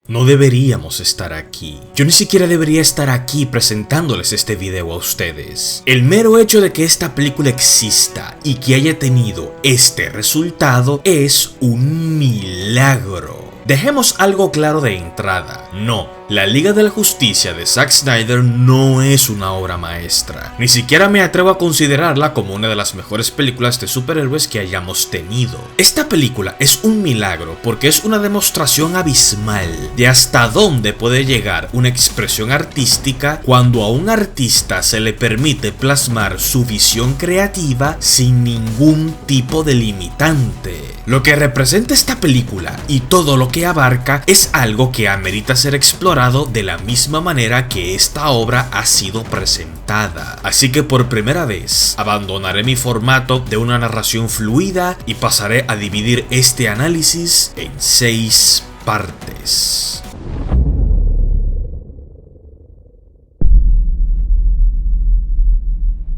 No deberíamos estar aquí. Yo ni siquiera debería estar aquí presentándoles este video a ustedes. El mero hecho de que esta película exista y que haya tenido este resultado es un milagro. Dejemos algo claro de entrada. No, la Liga de la Justicia de Zack Snyder no es una obra maestra. Ni siquiera me atrevo a considerarla como una de las mejores películas de superhéroes que hayamos tenido. Esta película es un milagro porque es una demostración abismal de hasta dónde puede llegar una expresión artística cuando a un artista se le permite plasmar su visión creativa sin ningún tipo de limitante. Lo que representa esta película y todo lo que abarca es algo que amerita ser explorado de la misma manera que esta obra ha sido presentada. Así que por primera vez abandonaré mi formato de una narración fluida y pasaré a dividir este análisis en 6 partes.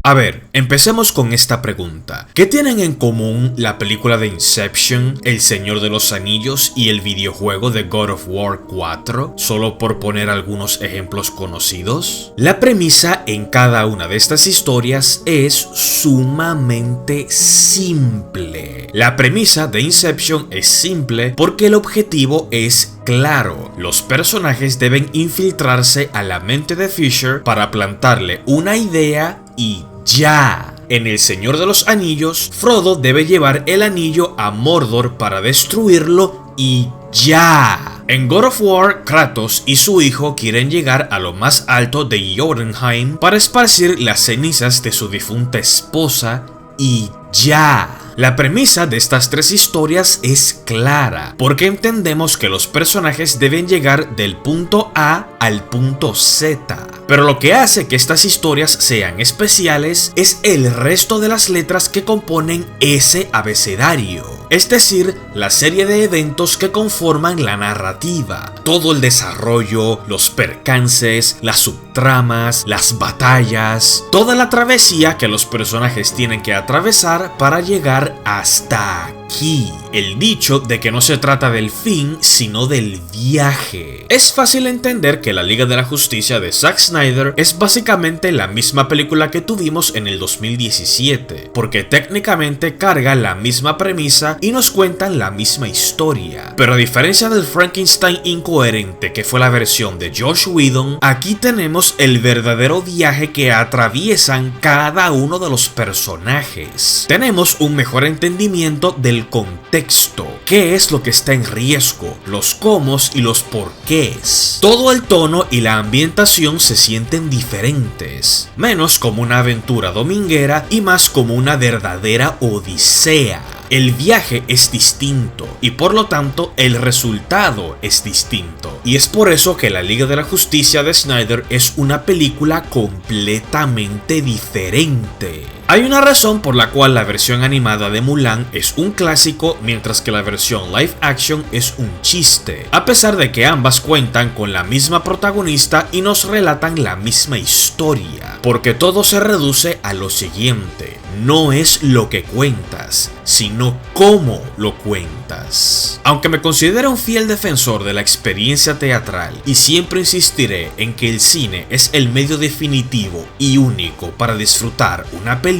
A ver, empecemos con esta pregunta. ¿Qué tienen en común la película de Inception, El Señor de los Anillos y el videojuego de God of War 4? Solo por poner algunos ejemplos conocidos. La premisa en cada una de estas historias es sumamente simple. La premisa de Inception es simple porque el objetivo es claro. Los personajes deben infiltrarse a la mente de Fisher para plantarle una idea y ya. En El Señor de los Anillos, Frodo debe llevar el anillo a Mordor para destruirlo y ya. En God of War, Kratos y su hijo quieren llegar a lo más alto de Jotunheim para esparcir las cenizas de su difunta esposa y ya. La premisa de estas 3 historias es clara, porque entendemos que los personajes deben llegar del punto A al punto Z. Pero lo que hace que estas historias sean especiales es el resto de las letras que componen ese abecedario. Es decir, la serie de eventos que conforman la narrativa. Todo el desarrollo, los percances, las subtramas, las batallas, toda la travesía que los personajes tienen que atravesar para llegar hasta aquí. El dicho de que no se trata del fin, sino del viaje. Es fácil entender que la Liga de la Justicia de Zack Snyder es básicamente la misma película que tuvimos en el 2017, porque técnicamente carga la misma premisa y nos cuentan la misma historia. Pero a diferencia del Frankenstein incoherente que fue la versión de Joss Whedon, aquí tenemos el verdadero viaje que atraviesan cada uno de los personajes. Tenemos un mejor entendimiento del contexto, qué es lo que está en riesgo, los cómo y los porqués. Todo el tono y la ambientación se sienten diferentes, menos como una aventura dominguera y más como una verdadera odisea. El viaje es distinto y por lo tanto el resultado es distinto. Y es por eso que la Liga de la Justicia de Snyder es una película completamente diferente. Hay una razón por la cual la versión animada de Mulan es un clásico mientras que la versión live action es un chiste, a pesar de que ambas cuentan con la misma protagonista y nos relatan la misma historia, porque todo se reduce a lo siguiente: no es lo que cuentas, sino cómo lo cuentas. Aunque me considero un fiel defensor de la experiencia teatral y siempre insistiré en que el cine es el medio definitivo y único para disfrutar una película,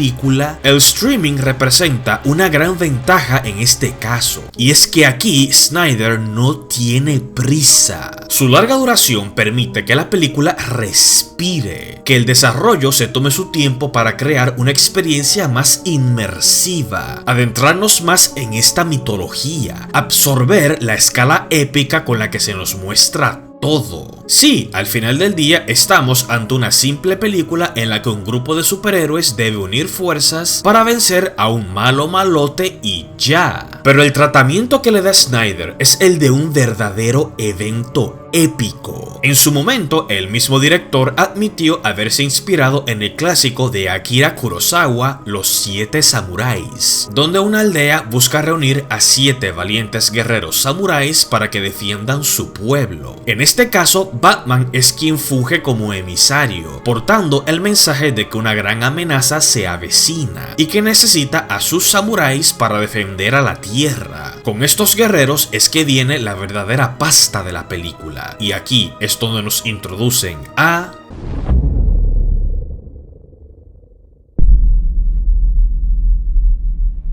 el streaming representa una gran ventaja en este caso, y es que aquí Snyder no tiene prisa. Su larga duración permite que la película respire, que el desarrollo se tome su tiempo para crear una experiencia más inmersiva, adentrarnos más en esta mitología, absorber la escala épica con la que se nos muestra todo. Sí, al final del día estamos ante una simple película en la que un grupo de superhéroes debe unir fuerzas para vencer a un malo malote y ya. Pero el tratamiento que le da Snyder es el de un verdadero evento épico. En su momento, el mismo director admitió haberse inspirado en el clásico de Akira Kurosawa, Los 7 Samuráis, donde una aldea busca reunir a 7 valientes guerreros samuráis para que defiendan su pueblo. En este caso, Batman es quien funge como emisario, portando el mensaje de que una gran amenaza se avecina y que necesita a sus samuráis para defender a la Tierra. Con estos guerreros es que viene la verdadera pasta de la película, y aquí es donde nos introducen a...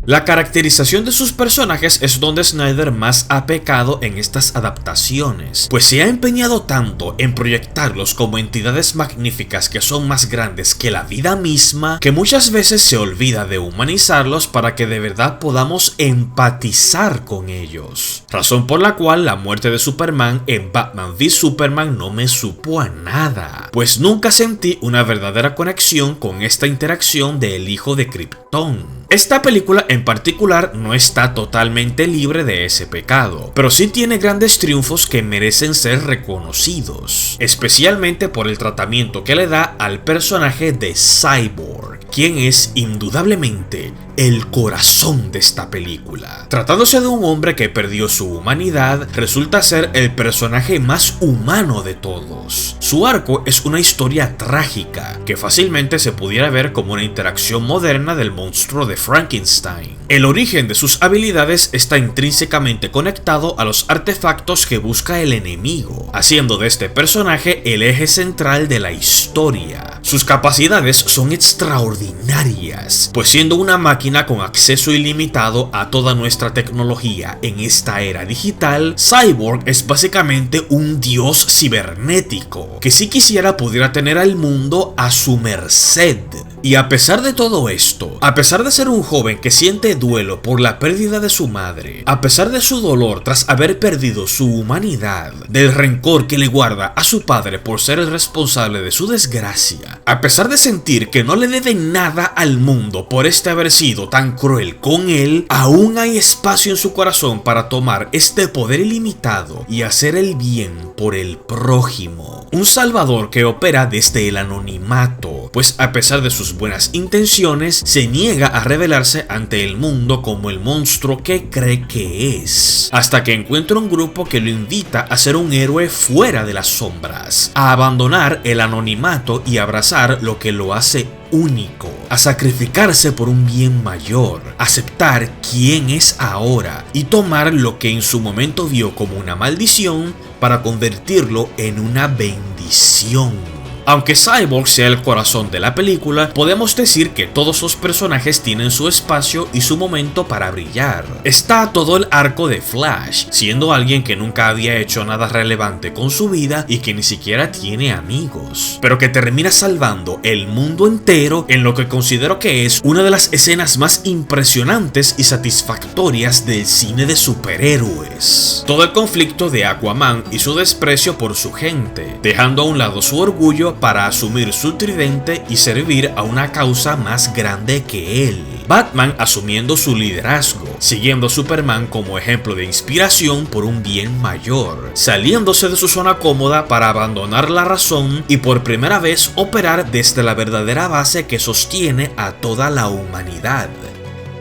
La caracterización de sus personajes es donde Snyder más ha pecado en estas adaptaciones, pues se ha empeñado tanto en proyectarlos como entidades magníficas que son más grandes que la vida misma, que muchas veces se olvida de humanizarlos para que de verdad podamos empatizar con ellos. Razón por la cual la muerte de Superman en Batman v Superman no me supo a nada, pues nunca sentí una verdadera conexión con esta interacción del hijo de Krypton. Esta película en particular no está totalmente libre de ese pecado, pero sí tiene grandes triunfos que merecen ser reconocidos, especialmente por el tratamiento que le da al personaje de Cyborg, quien es indudablemente el corazón de esta película. Tratándose de un hombre que perdió su humanidad, resulta ser el personaje más humano de todos. Su arco es una historia trágica, que fácilmente se pudiera ver como una interacción moderna del monstruo de Frankenstein. El origen de sus habilidades está intrínsecamente conectado a los artefactos que busca el enemigo, haciendo de este personaje el eje central de la historia. Sus capacidades son extraordinarias, pues siendo una máquina con acceso ilimitado a toda nuestra tecnología en esta era digital, Cyborg es básicamente un dios cibernético, que si quisiera pudiera tener al mundo a su merced. Y a pesar de todo esto, a pesar de ser un joven que siente duelo por la pérdida de su madre, a pesar de su dolor tras haber perdido su humanidad, del rencor que le guarda a su padre por ser el responsable de su desgracia, a pesar de sentir que no le debe nada al mundo por haber sido tan cruel con él, aún hay espacio en su corazón para tomar este poder ilimitado y hacer el bien por el prójimo. Un salvador que opera desde el anonimato, pues a pesar de sus buenas intenciones, se niega a revelarse ante el mundo como el monstruo que cree que es, hasta que encuentra un grupo que lo invita a ser un héroe fuera de las sombras, a abandonar el anonimato y abrazar lo que lo hace único, a sacrificarse por un bien mayor, aceptar quién es ahora y tomar lo que en su momento vio como una maldición para convertirlo en una bendición. Aunque Cyborg sea el corazón de la película, podemos decir que todos los personajes tienen su espacio y su momento para brillar. Está todo el arco de Flash, siendo alguien que nunca había hecho nada relevante con su vida y que ni siquiera tiene amigos, pero que termina salvando el mundo entero en lo que considero que es una de las escenas más impresionantes y satisfactorias del cine de superhéroes. Todo el conflicto de Aquaman y su desprecio por su gente, dejando a un lado su orgullo para asumir su tridente y servir a una causa más grande que él. Batman asumiendo su liderazgo, siguiendo a Superman como ejemplo de inspiración por un bien mayor, saliéndose de su zona cómoda para abandonar la razón y por primera vez operar desde la verdadera base que sostiene a toda la humanidad: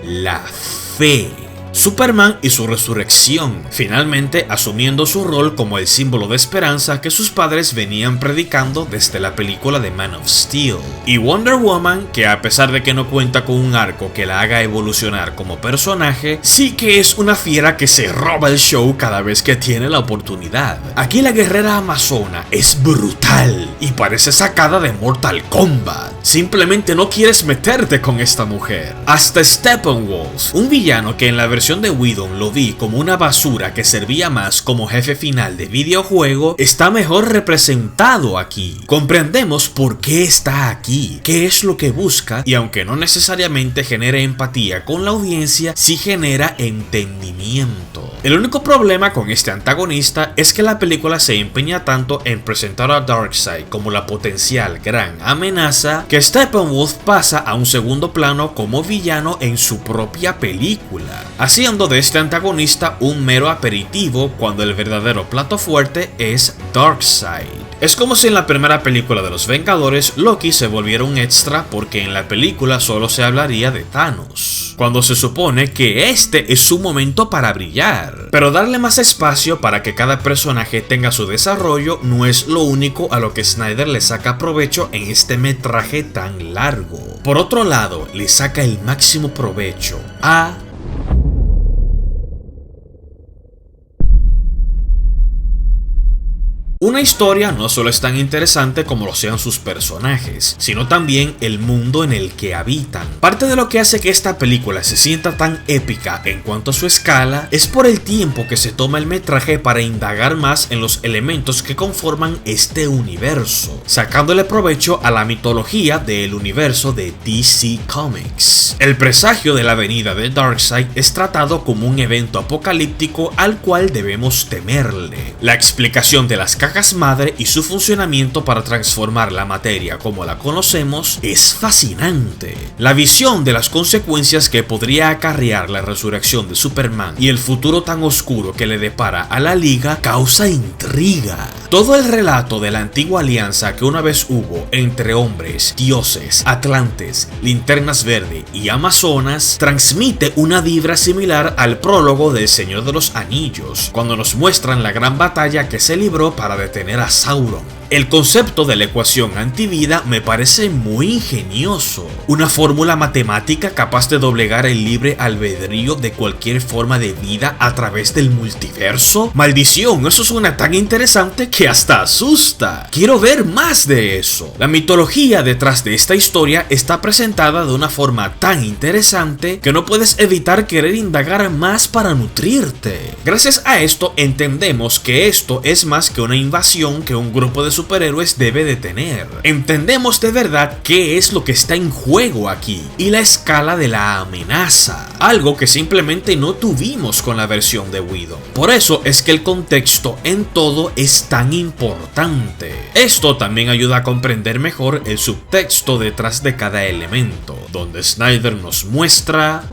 la fe. Superman y su resurrección, finalmente asumiendo su rol como el símbolo de esperanza que sus padres venían predicando desde la película de Man of Steel. Y Wonder Woman, que a pesar de que no cuenta con un arco que la haga evolucionar como personaje, sí que es una fiera que se roba el show cada vez que tiene la oportunidad. Aquí la guerrera amazona es brutal y parece sacada de Mortal Kombat. Simplemente no quieres meterte con esta mujer. Hasta Steppenwolf, un villano que en la versión de Whedon lo vi como una basura que servía más como jefe final de videojuego, está mejor representado aquí. Comprendemos por qué está aquí, qué es lo que busca, y aunque no necesariamente genere empatía con la audiencia, sí genera entendimiento. El único problema con este antagonista es que la película se empeña tanto en presentar a Darkseid como la potencial gran amenaza, que Steppenwolf pasa a un segundo plano como villano en su propia película, haciendo de este antagonista un mero aperitivo cuando el verdadero plato fuerte es Darkseid. Es como si en la primera película de los Vengadores Loki se volviera un extra porque en la película solo se hablaría de Thanos, cuando se supone que este es su momento para brillar. Pero darle más espacio para que cada personaje tenga su desarrollo no es lo único a lo que Snyder le saca provecho en este metraje tan largo. Por otro lado, le saca el máximo provecho a una historia no solo es tan interesante como lo sean sus personajes, sino también el mundo en el que habitan. Parte de lo que hace que esta película se sienta tan épica en cuanto a su escala es por el tiempo que se toma el metraje para indagar más en los elementos que conforman este universo, sacándole provecho a la mitología del universo de DC Comics. El presagio de la venida de Darkseid es tratado como un evento apocalíptico al cual debemos temerle. La explicación de las cajas madre y su funcionamiento para transformar la materia como la conocemos es fascinante. La visión de las consecuencias que podría acarrear la resurrección de Superman y el futuro tan oscuro que le depara a la Liga causa intriga. Todo el relato de la antigua alianza que una vez hubo entre hombres, dioses, atlantes, linternas verde y amazonas transmite una vibra similar al prólogo del Señor de los Anillos, cuando nos muestran la gran batalla que se libró para detener a Sauron. El concepto de la ecuación antivida me parece muy ingenioso, una fórmula matemática capaz de doblegar el libre albedrío de cualquier forma de vida a través del multiverso. Maldición, eso suena tan interesante que hasta asusta. Quiero ver más de eso. La mitología detrás de esta historia está presentada de una forma tan interesante que no puedes evitar querer indagar más para nutrirte. Gracias a esto entendemos que esto es más que una invasión que un grupo de superhéroes debe detener. Entendemos de verdad qué es lo que está en juego aquí y la escala de la amenaza, algo que simplemente no tuvimos con la versión de Whedon. Por eso es que el contexto en todo es tan importante. Esto también ayuda a comprender mejor el subtexto detrás de cada elemento, donde Snyder nos muestra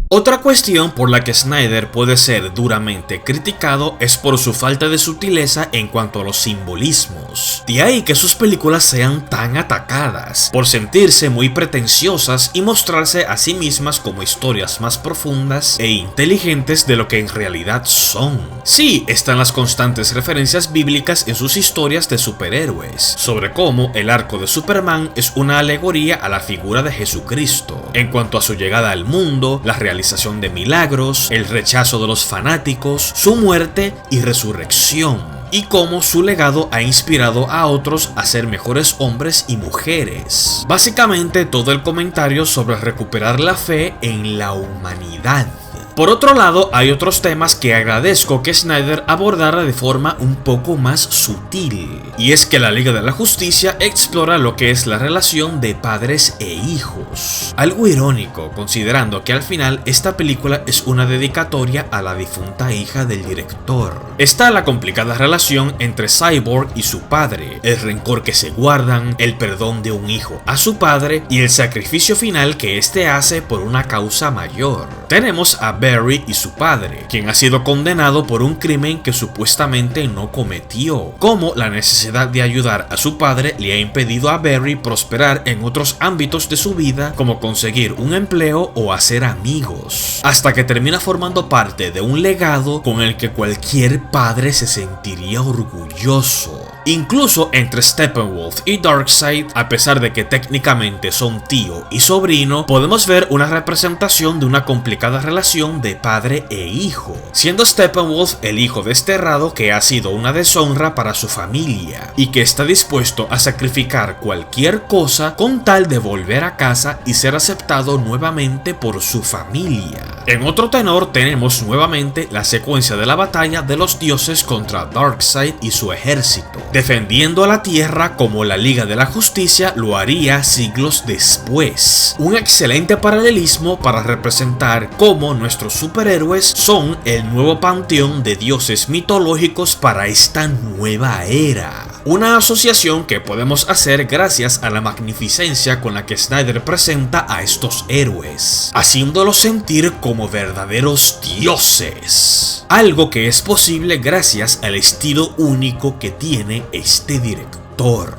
Otra cuestión por la que Snyder puede ser duramente criticado es por su falta de sutileza en cuanto a los simbolismos. De ahí que sus películas sean tan atacadas, por sentirse muy pretenciosas y mostrarse a sí mismas como historias más profundas e inteligentes de lo que en realidad son. Sí, están las constantes referencias bíblicas en sus historias de superhéroes, sobre cómo el arco de Superman es una alegoría a la figura de Jesucristo, en cuanto a su llegada al mundo, la realización de milagros, el rechazo de los fanáticos, su muerte y resurrección, y cómo su legado ha inspirado a otros a ser mejores hombres y mujeres. Básicamente todo el comentario sobre recuperar la fe en la humanidad. Por otro lado, hay otros temas que agradezco que Snyder abordara de forma un poco más sutil, y es que la Liga de la Justicia explora lo que es la relación de padres e hijos. Algo irónico, considerando que al final esta película es una dedicatoria a la difunta hija del director. Está la complicada relación entre Cyborg y su padre, el rencor que se guardan, el perdón de un hijo a su padre y el sacrificio final que éste hace por una causa mayor. Tenemos a Barry y su padre, quien ha sido condenado por un crimen que supuestamente no cometió, como la necesidad de ayudar a su padre le ha impedido a Barry prosperar en otros ámbitos de su vida, como conseguir un empleo o hacer amigos, hasta que termina formando parte de un legado con el que cualquier padre se sentiría orgulloso. Incluso entre Steppenwolf y Darkseid, a pesar de que técnicamente son tío y sobrino, podemos ver una representación de una complicada relación de padre e hijo, siendo Steppenwolf el hijo desterrado que ha sido una deshonra para su familia y que está dispuesto a sacrificar cualquier cosa con tal de volver a casa y ser aceptado nuevamente por su familia. En otro tenor tenemos nuevamente la secuencia de la batalla de los dioses contra Darkseid y su ejército, defendiendo a la Tierra como la Liga de la Justicia lo haría siglos después. Un excelente paralelismo para representar cómo nuestros superhéroes son el nuevo panteón de dioses mitológicos para esta nueva era. Una asociación que podemos hacer gracias a la magnificencia con la que Snyder presenta a estos héroes, haciéndolos sentir como verdaderos dioses. Algo que es posible gracias al estilo único que tiene este director.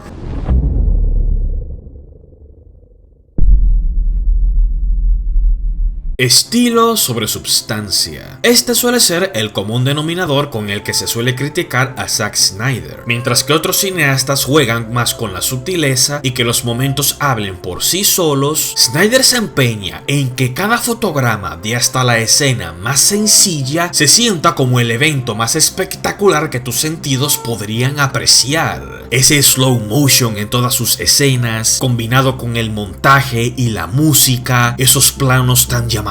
Estilo sobre substancia. Este suele ser el común denominador con el que se suele criticar a Zack Snyder, mientras que otros cineastas juegan más con la sutileza y que los momentos hablen por sí solos. Snyder se empeña en que cada fotograma de hasta la escena más sencilla se sienta como el evento más espectacular que tus sentidos podrían apreciar. Ese slow motion en todas sus escenas, combinado con el montaje y la música, esos planos tan llamativos.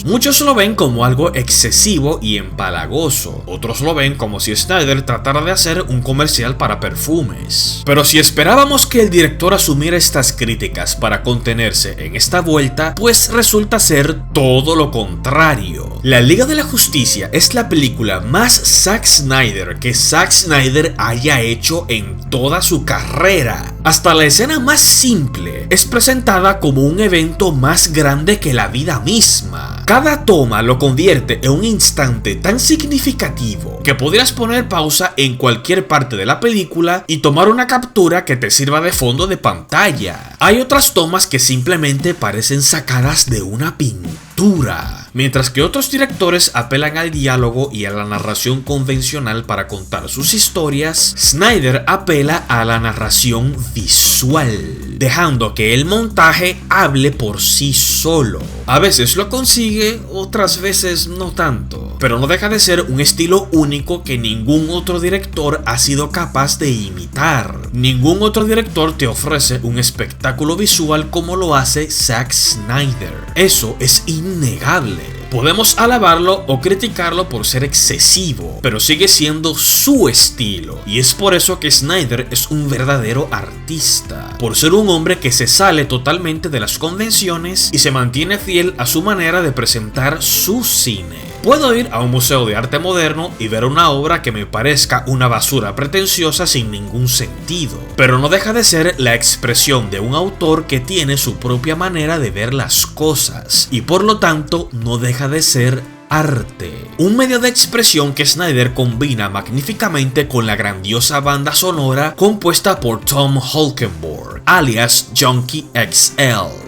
Muchos lo ven como algo excesivo y empalagoso, otros lo ven como si Snyder tratara de hacer un comercial para perfumes. Pero si esperábamos que el director asumiera estas críticas para contenerse en esta vuelta, pues resulta ser todo lo contrario. La Liga de la Justicia es la película más Zack Snyder que Zack Snyder haya hecho en toda su carrera. Hasta la escena más simple es presentada como un evento más grande que la vida misma. Cada toma lo convierte en un instante tan significativo que podrías poner pausa en cualquier parte de la película y tomar una captura que te sirva de fondo de pantalla. Hay otras tomas que simplemente parecen sacadas de una pintura, mientras que otros directores apelan al diálogo y a la narración convencional para contar sus historias. Snyder apela a la narración visual, dejando que el montaje hable por sí solo. A veces lo consigue, otras veces no tanto, pero no deja de ser un estilo único que ningún otro director ha sido capaz de imitar. Ningún otro director te ofrece un espectáculo visual como lo hace Zack Snyder. Eso es innegable. Podemos alabarlo o criticarlo por ser excesivo, pero sigue siendo su estilo, y es por eso que Snyder es un verdadero artista, por ser un hombre que se sale totalmente de las convenciones y se mantiene fiel a su manera de presentar su cine. Puedo ir a un museo de arte moderno y ver una obra que me parezca una basura pretenciosa sin ningún sentido, pero no deja de ser la expresión de un autor que tiene su propia manera de ver las cosas, y por lo tanto no deja de ser arte. Un medio de expresión que Snyder combina magníficamente con la grandiosa banda sonora compuesta por Tom Holkenborg, alias Junkie XL.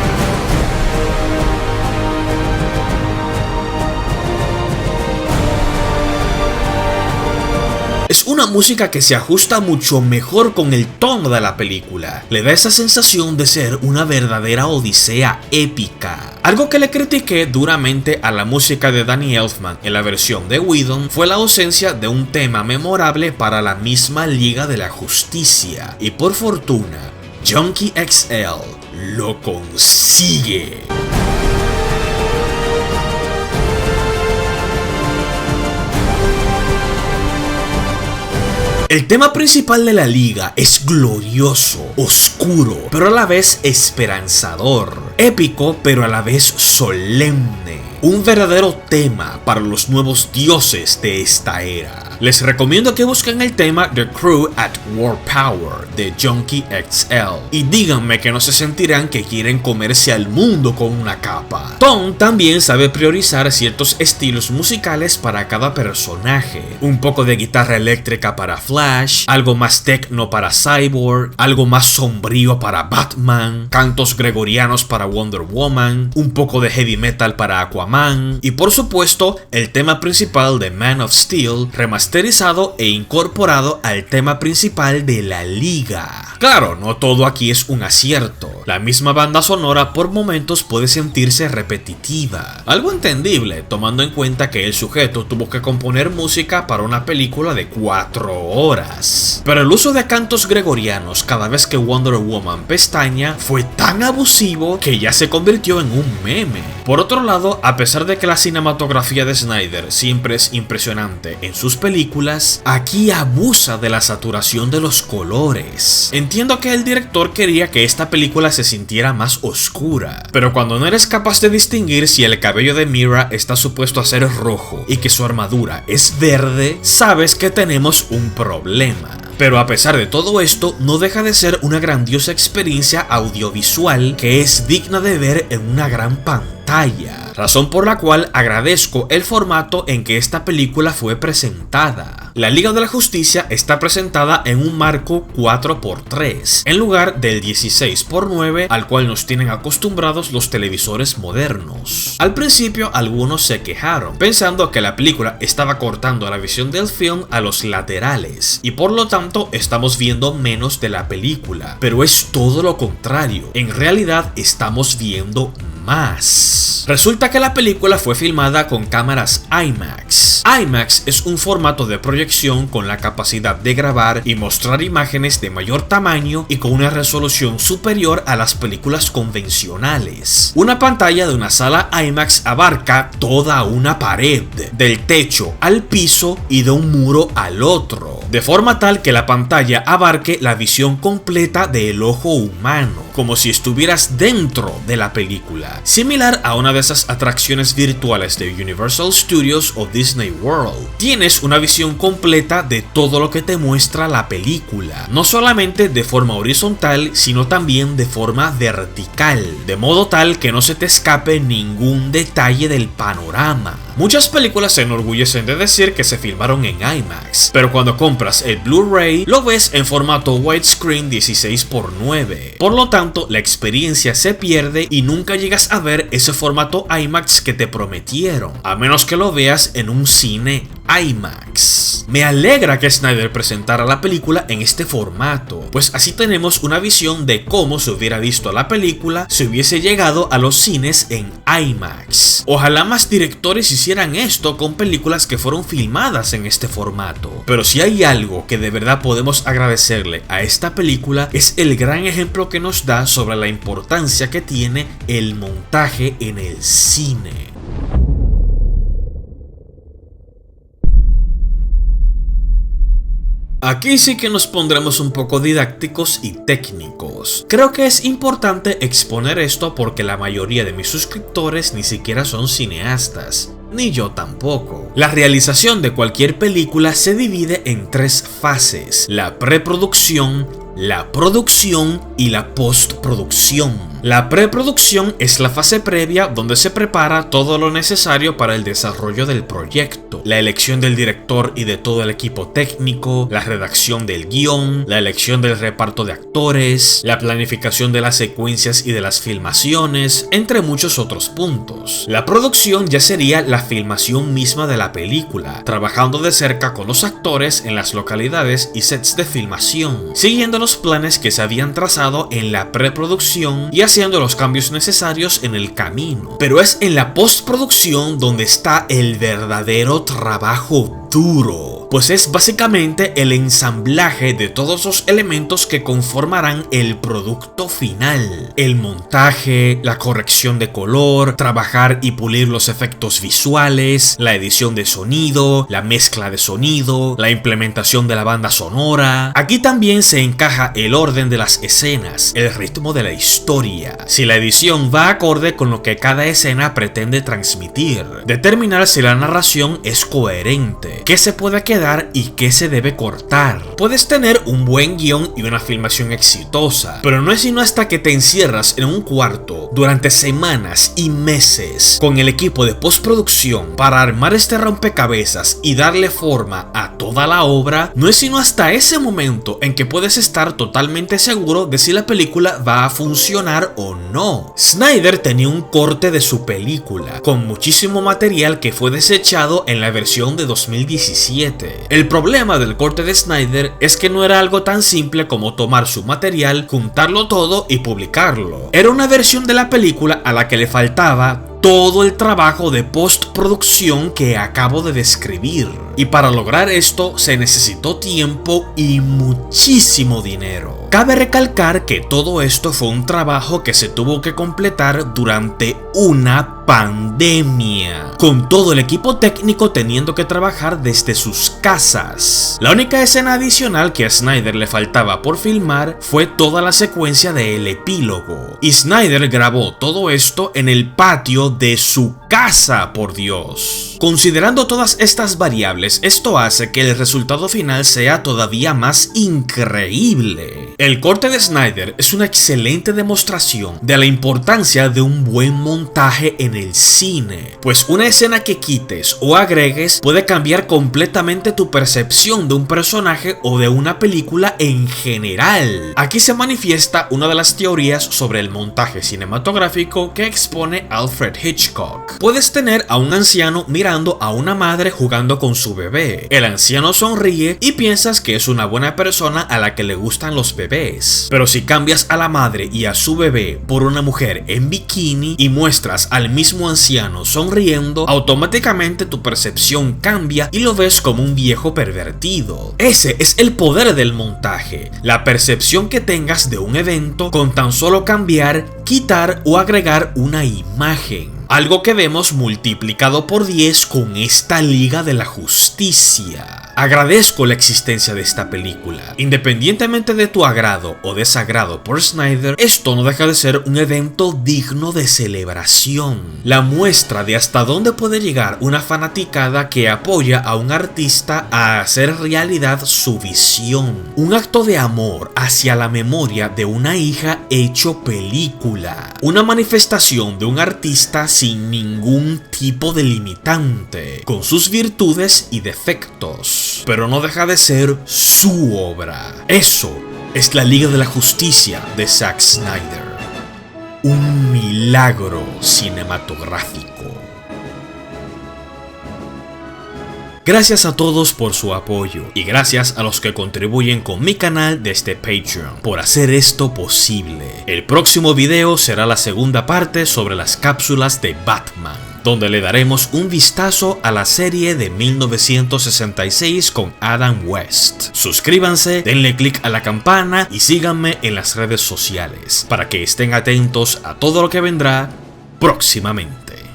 Es una música que se ajusta mucho mejor con el tono de la película. Le da esa sensación de ser una verdadera odisea épica. Algo que le critiqué duramente a la música de Danny Elfman en la versión de Whedon fue la ausencia de un tema memorable para la misma Liga de la Justicia. Y por fortuna, Junkie XL lo consigue. El tema principal de la liga es glorioso, oscuro, pero a la vez esperanzador, épico, pero a la vez solemne. Un verdadero tema para los nuevos dioses de esta era. Les recomiendo que busquen el tema The Crew at War Power de Junkie XL y díganme que no se sentirán que quieren comerse al mundo con una capa. Tom también sabe priorizar ciertos estilos musicales para cada personaje. Un poco de guitarra eléctrica para Flash, algo más techno para Cyborg, algo más sombrío para Batman, cantos gregorianos para Wonder Woman, un poco de heavy metal para Aquaman y por supuesto el tema principal de Man of Steel remasterizado e incorporado al tema principal de la liga. Claro, no todo aquí es un acierto. La misma banda sonora por momentos puede sentirse repetitiva, algo entendible tomando en cuenta que el sujeto tuvo que componer música para una película de 4 horas. Pero el uso de cantos gregorianos cada vez que Wonder Woman pestaña fue tan abusivo que ya se convirtió en un meme. Por otro lado, a pesar de que la cinematografía de Snyder siempre es impresionante en sus películas, aquí abusa de la saturación de los colores. Entiendo que el director quería que esta película se sintiera más oscura, pero cuando no eres capaz de distinguir si el cabello de Mira está supuesto a ser rojo y que su armadura es verde, sabes que tenemos un problema. Pero a pesar de todo esto, no deja de ser una grandiosa experiencia audiovisual que es digna de ver en una gran pantalla. pantalla, razón por la cual agradezco el formato en que esta película fue presentada. La Liga de la Justicia está presentada en un marco 4x3, en lugar del 16x9 al cual nos tienen acostumbrados los televisores modernos. Al principio algunos se quejaron, pensando que la película estaba cortando la visión del film a los laterales, y por lo tanto estamos viendo menos de la película, pero es todo lo contrario, en realidad estamos viendo más. Resulta que la película fue filmada con cámaras IMAX. IMAX es un formato de proyección con la capacidad de grabar y mostrar imágenes de mayor tamaño y con una resolución superior a las películas convencionales. Una pantalla de una sala IMAX abarca toda una pared, del techo al piso y de un muro al otro, de forma tal que la pantalla abarque la visión completa del ojo humano, como si estuvieras dentro de la película, similar a una de esas atracciones virtuales de Universal Studios o Disney World. Tienes una visión completa de todo lo que te muestra la película, no solamente de forma horizontal, sino también de forma vertical, de modo tal que no se te escape ningún detalle del panorama. Muchas películas se enorgullecen de decir que se filmaron en IMAX, pero cuando compras el Blu-ray lo ves en formato widescreen 16x9. Por lo tanto, la experiencia se pierde y nunca llegas a ver ese formato IMAX que te prometieron, a menos que lo veas en un cine IMAX. Me alegra que Snyder presentara la película en este formato, pues así tenemos una visión de cómo se hubiera visto la película si hubiese llegado a los cines en IMAX. Ojalá más directores hicieran esto con películas que fueron filmadas en este formato, pero si hay algo que de verdad podemos agradecerle a esta película es el gran ejemplo que nos da sobre la importancia que tiene el montaje en el cine. Aquí sí que nos pondremos un poco didácticos y técnicos. Creo que es importante exponer esto porque la mayoría de mis suscriptores ni siquiera son cineastas, ni yo tampoco. La realización de cualquier película se divide en 3 fases: la preproducción, la producción y la postproducción. La preproducción es la fase previa donde se prepara todo lo necesario para el desarrollo del proyecto, la elección del director y de todo el equipo técnico, la redacción del guión, la elección del reparto de actores, la planificación de las secuencias y de las filmaciones, entre muchos otros puntos. La producción ya sería la filmación misma de la película, trabajando de cerca con los actores en las localidades y sets de filmación, siguiendo los planes que se habían trazado en la preproducción y haciendo los cambios necesarios en el camino. Pero es en la postproducción donde está el verdadero trabajo duro, pues es básicamente el ensamblaje de todos los elementos que conformarán el producto final: el montaje, la corrección de color, trabajar y pulir los efectos visuales, la edición de sonido, la mezcla de sonido, la implementación de la banda sonora. Aquí también se encaja el orden de las escenas, el ritmo de la historia, si la edición va acorde con lo que cada escena pretende transmitir, determinar si la narración es coherente, qué se puede quedar y qué se debe cortar. Puedes tener un buen guión y una filmación exitosa, pero no es sino hasta que te encierras en un cuarto durante semanas y meses con el equipo de postproducción para armar este rompecabezas y darle forma a toda la obra, no es sino hasta ese momento en que puedes estar totalmente seguro de si la película va a funcionar o no. Snyder tenía un corte de su película con muchísimo material que fue desechado en la versión de 2017. El problema del corte de Snyder es que no era algo tan simple como tomar su material, juntarlo todo y publicarlo. Era una versión de la película a la que le faltaba todo el trabajo de postproducción que acabo de describir. Y para lograr esto se necesitó tiempo y muchísimo dinero. Cabe recalcar que todo esto fue un trabajo que se tuvo que completar durante una pandemia, con todo el equipo técnico teniendo que trabajar desde sus casas. La única escena adicional que a Snyder le faltaba por filmar fue toda la secuencia del epílogo, y Snyder grabó todo esto en el patio de su casa, por Dios. Considerando todas estas variables, esto hace que el resultado final sea todavía más increíble. El corte de Snyder es una excelente demostración de la importancia de un buen montaje en el cine, pues una escena que quites o agregues puede cambiar completamente tu percepción de un personaje o de una película en general. Aquí se manifiesta una de las teorías sobre el montaje cinematográfico que expone Alfred Hitchcock. Puedes tener a un anciano mirando a una madre jugando con su bebé. El anciano sonríe y piensas que es una buena persona a la que le gustan los bebés. Pero si cambias a la madre y a su bebé por una mujer en bikini y muestras al mismo anciano sonriendo, automáticamente tu percepción cambia y lo ves como un viejo pervertido. Ese es el poder del montaje, la percepción que tengas de un evento con tan solo cambiar, quitar o agregar una imagen. Algo que vemos multiplicado por 10 con esta Liga de la Justicia. Agradezco la existencia de esta película. Independientemente de tu agrado o desagrado por Snyder, esto no deja de ser un evento digno de celebración. La muestra de hasta dónde puede llegar una fanaticada que apoya a un artista a hacer realidad su visión. Un acto de amor hacia la memoria de una hija hecho película. Una manifestación de un artista sin ningún tipo de limitante, con sus virtudes y defectos, pero no deja de ser su obra. Eso es la Liga de la Justicia de Zack Snyder. Un milagro cinematográfico. Gracias a todos por su apoyo y gracias a los que contribuyen con mi canal desde Patreon por hacer esto posible. El próximo video será la segunda parte sobre las cápsulas de Batman, donde le daremos un vistazo a la serie de 1966 con Adam West. Suscríbanse, denle click a la campana y síganme en las redes sociales para que estén atentos a todo lo que vendrá próximamente.